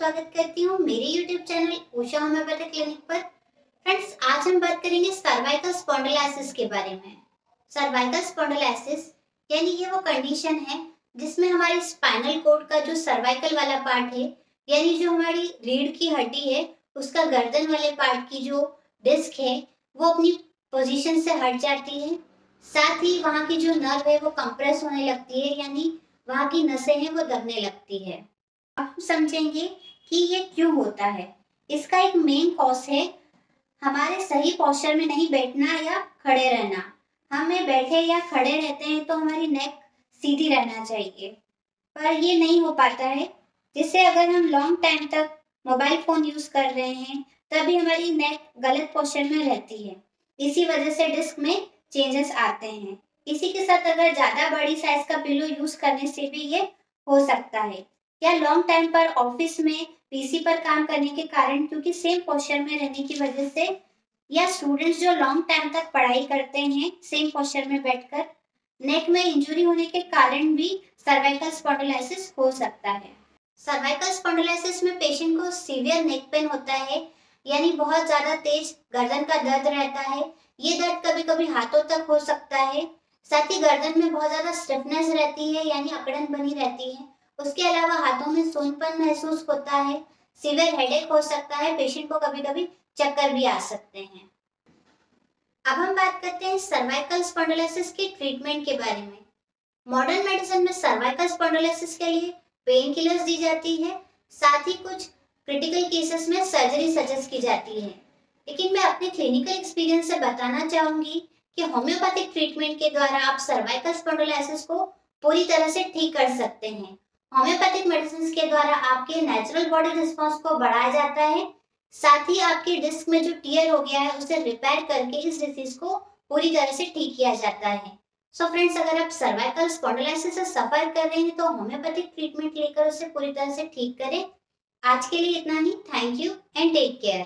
स्वागत करती हूँ मेरे YouTube channel Usha homeopathic clinic पर। फ्रेंड्स, आज हम बात करेंगे सर्वाइकल स्पॉन्डिलोलिसिस के बारे में। सर्वाइकल स्पॉन्डिलोलिसिस यानी ये वो कंडीशन है जिसमें हमारी स्पाइनल कॉर्ड का जो सर्वाइकल वाला पार्ट है, यानी जो हमारी रीढ़ की हड्डी है, उसका गर्दन वाले पार्ट की जो डिस्क है वो अपनी पोजीशन से हट जाती है। साथ ही वहाँ की जो नर्व है वो कंप्रेस होने लगती है, यानी वहाँ की नसें हैं वो दबने लगती है। अब हम समझेंगे कि ये क्यों होता है। इसका एक मेन कॉज है हमारे सही पोस्चर में नहीं बैठना या खड़े रहना। हमें बैठे या खड़े रहते हैं तो हमारी नेक सीधी रहना चाहिए, पर ये नहीं हो पाता है, जिससे अगर हम लॉन्ग टाइम तक मोबाइल फोन यूज कर रहे हैं तभी हमारी नेक गलत पोस्चर में रहती है। इसी वजह से डिस्क में चेंजेस आते हैं। इसी के साथ अगर ज्यादा बड़ी साइज का पिलो यूज करने से भी ये हो सकता है, या लॉन्ग टाइम पर ऑफिस में पीसी पर काम करने के कारण, क्योंकि सेम पोस्चर में रहने की वजह से, या स्टूडेंट्स जो लॉन्ग टाइम तक पढ़ाई करते हैं सेम पोस्चर में बैठकर, नेक में इंजरी होने के कारण भी सर्वाइकल स्पॉन्डिलोलिसिस हो सकता है। सर्वाइकल स्पॉन्डिलोलिसिस में पेशेंट को सीवियर नेक पेन होता है, यानी बहुत ज्यादा तेज गर्दन का दर्द रहता है। ये दर्द कभी कभी हाथों तक हो सकता है। साथ ही गर्दन में बहुत ज्यादा स्टिफनेस रहती है, यानी अकड़न बनी रहती है। उसके अलावा हाथों में सूनपन महसूस होता है। सीवियर हेडेक हो सकता है। पेशेंट को कभी कभी चक्कर भी आ सकते हैं। अब हम बात करते हैं सर्वाइकल स्पॉन्डिलोलिसिस के ट्रीटमेंट के बारे में। मॉडर्न मेडिसिन में सर्वाइकल स्पॉन्डिलोलिसिस के लिए पेन किलर्स दी जाती है। साथ ही कुछ क्रिटिकल केसेस में सर्जरी सजेस्ट की जाती है। लेकिन मैं अपने क्लिनिकल एक्सपीरियंस से बताना चाहूंगी कि होम्योपैथिक ट्रीटमेंट के द्वारा आप सर्वाइकल स्पॉन्डिलोलिसिस को पूरी तरह से ठीक कर सकते हैं। होम्योपैथिक मेडिसिन के द्वारा आपके नेचुरल बॉडी रिस्पॉन्स को बढ़ाया जाता है। साथ ही आपकी डिस्क में जो टियर हो गया है उसे रिपेयर करके इस डिसीज को पूरी तरह से ठीक किया जाता है। सो फ्रेंड्स, अगर आप सर्वाइकल स्पॉन्डिलोलिसिस से सफर कर रहे हैं तो होम्योपैथिक ट्रीटमेंट लेकर उसे पूरी तरह से ठीक करें। आज के लिए इतना ही। Thank you and take care.